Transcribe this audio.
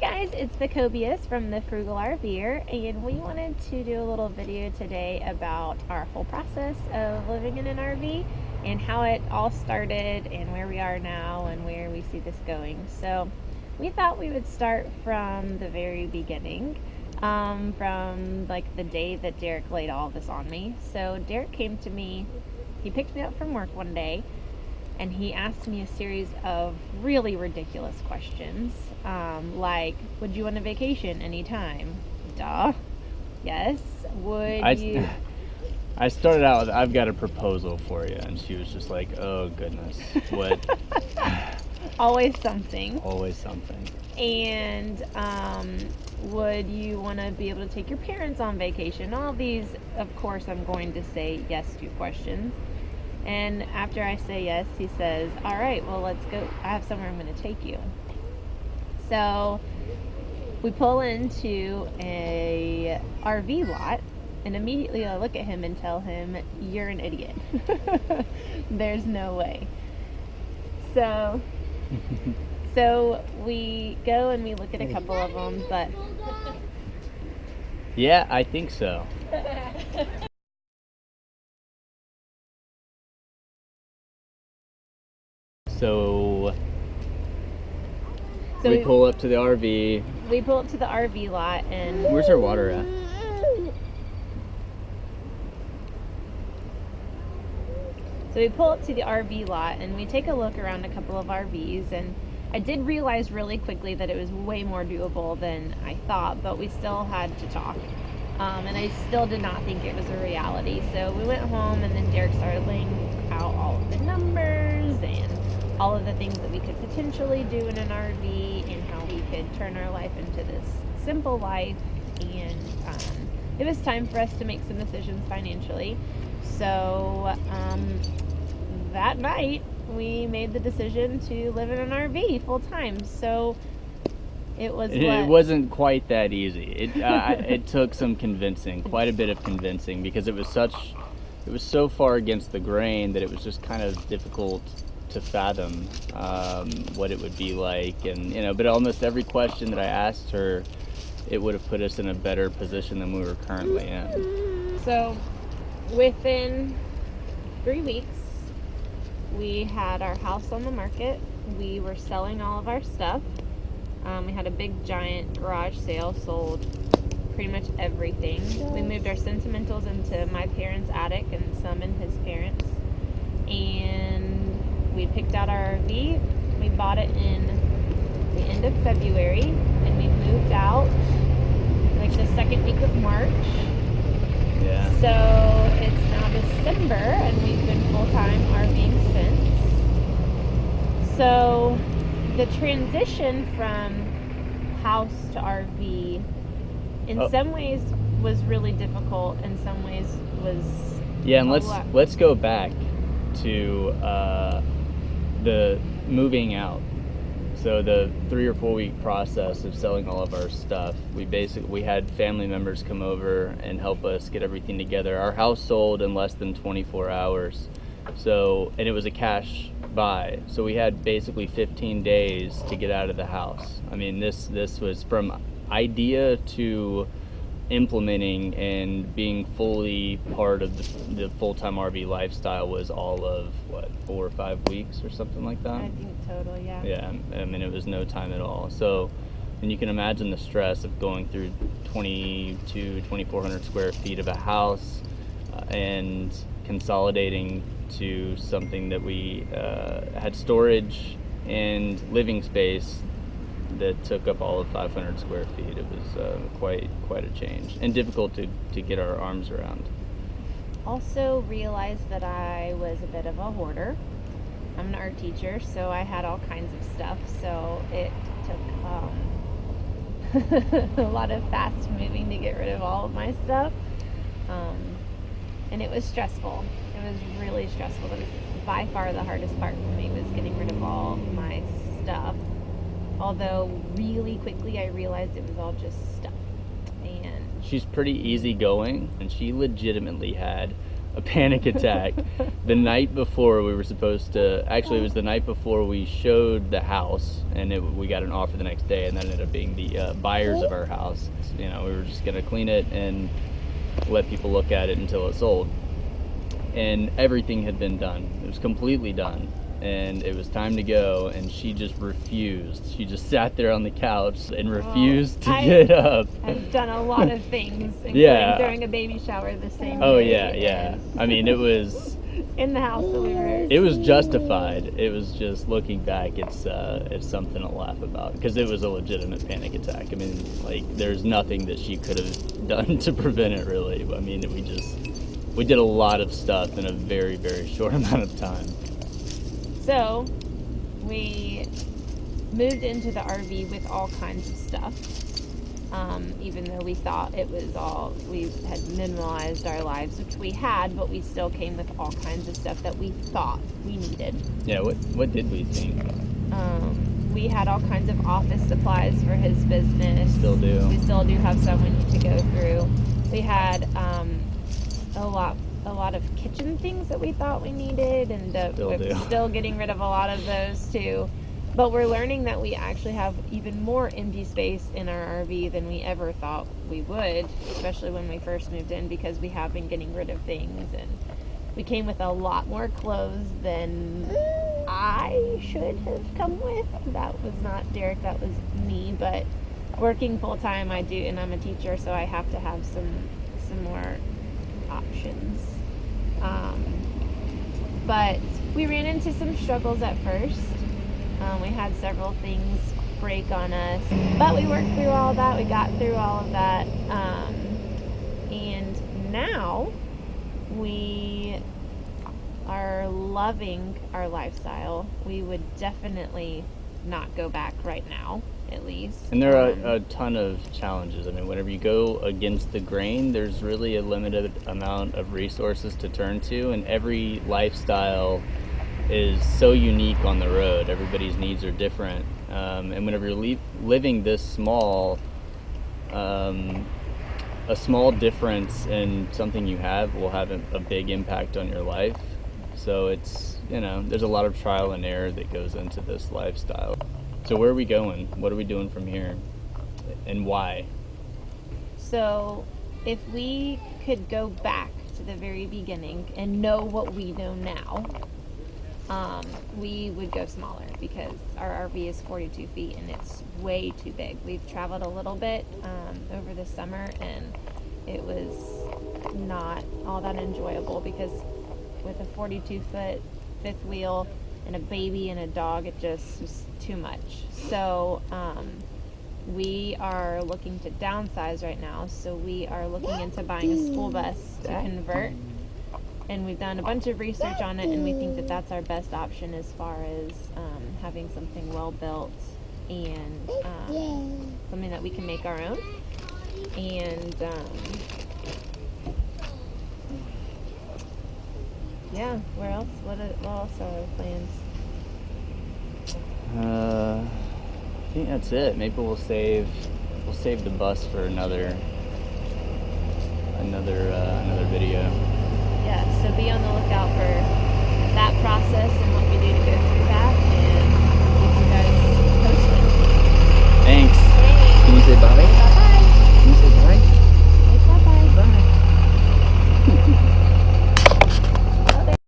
guys, it's the Cobius from the Frugal RVer, and we wanted to do a little video today about our whole process of living in an RV and how it all started and where we are now and where we see this going. So we thought we would start from the very beginning, from like the day that Derek laid all this on me. So Derek came to me, he picked me up from work one day, and he asked me a series of really ridiculous questions, like, would you want a vacation anytime? Duh. Yes. Would you? I started out with, I've got a proposal for you, and she was just like, oh goodness, what? Always something. Always something. And would you want to be able to take your parents on vacation? All these, of course, I'm going to say yes to questions. And after I say yes, he says, all right, well, let's go. I have somewhere I'm going to take you. So we pull into a RV lot, and immediately I look at him and tell him, you're an idiot. There's no way. So we go and we look at a couple of them, but yeah, I think so. So we pull up to the RV. We pull up to the RV lot, and where's our water at? So we pull up to the RV lot and we take a look around a couple of RVs, and I did realize really quickly that it was way more doable than I thought, but we still had to talk. And I still did not think it was a reality. So we went home, and then Derek started laying out all of the numbers and all of the things that we could potentially do in an RV and how we could turn our life into this simple life. And it was time for us to make some decisions financially. So that night we made the decision to live in an RV full time. So it wasn't quite that easy. It took some convincing, quite a bit of convincing, because it was so far against the grain that it was just kind of difficult to fathom what it would be like. And but almost every question that I asked her, it would have put us in a better position than we were currently in. So within 3 weeks, we had our house on the market. We were selling all of our stuff. We had a big giant garage sale, sold pretty much everything. We moved our sentimentals into my parents' attic and some in his parents'. And we picked out our RV. We bought it in the end of February, and we moved out like the second week of March. Yeah. So it's now December, and we've been full-time RVing since. So the transition from house to RV in some ways was really difficult, in some ways was and let's go back to the moving out. So the 3 or 4 week process of selling all of our stuff, we had family members come over and help us get everything together. Our house sold in less than 24 hours. So, and it was a cash buy. So we had basically 15 days to get out of the house. I mean, this was from idea to implementing and being fully part of the full-time RV lifestyle was all of 4 or 5 weeks or something like that. I think total, yeah. Yeah, I mean, it was no time at all. So, and you can imagine the stress of going through 2,400 square feet of a house and consolidating to something that we had storage and living space that took up all of 500 square feet. It was quite a change, and difficult to get our arms around. Also realized that I was a bit of a hoarder. I'm an art teacher, so I had all kinds of stuff. So it took a lot of fast moving to get rid of all of my stuff. And it was stressful. It was really stressful. That was by far the hardest part for me, was getting rid of all my stuff. Although really quickly I realized it was all just stuff. And she's pretty easygoing, and she legitimately had a panic attack the night before we were supposed to. Actually, it was the night before we showed the house, and we got an offer the next day, and that ended up being the buyers of our house. You know, we were just gonna clean it and let people look at it until it sold, and everything had been done. It was completely done, and it was time to go, and she just refused. She just sat there on the couch and refused to get up. I've done a lot of things, including throwing a baby shower the same day. Oh yeah. I mean, it was in the house that we were. It was justified. It was just, looking back, it's something to laugh about, because it was a legitimate panic attack. I mean, like, there's nothing that she could have done to prevent it, really. I mean, we did a lot of stuff in a very, very short amount of time. So we moved into the RV with all kinds of stuff. Even though we thought it was all, we had minimalized our lives, which we had, but we still came with all kinds of stuff that we thought we needed. Yeah, what did we think? We had all kinds of office supplies for his business. Still do. We still do have some we need to go through. We had a lot of kitchen things that we thought we needed, and we're still getting rid of a lot of those too. But we're learning that we actually have even more empty space in our RV than we ever thought we would, especially when we first moved in, because we have been getting rid of things, and we came with a lot more clothes than I should have come with. That was not Derek, that was me. But working full time, I do, and I'm a teacher, so I have to have some more options. But we ran into some struggles at first. We had several things break on us, but we worked through all that. We got through all of that, and now we are loving our lifestyle. We would definitely not go back right now, at least. And there are a ton of challenges. I mean, whenever you go against the grain, there's really a limited amount of resources to turn to, and every lifestyle is so unique on the road. Everybody's needs are different, and whenever you're living this small, a small difference in something you have will have a big impact on your life. So it's, there's a lot of trial and error that goes into this lifestyle. So where are we going? What are we doing from here, and why? So if we could go back to the very beginning and know what we know now, we would go smaller, because our RV is 42 feet and it's way too big. We've traveled a little bit over the summer, and it was not all that enjoyable, because with a 42-foot fifth wheel and a baby and a dog, it just was too much. So we are looking to downsize right now. So we are looking into buying a school bus to convert. And we've done a bunch of research on it, and we think that that's our best option as far as having something well built and something that we can make our own. And yeah, where else? What else are our plans? I think that's it. Maybe we'll save the bus for another video. Yeah, so be on the lookout for that process.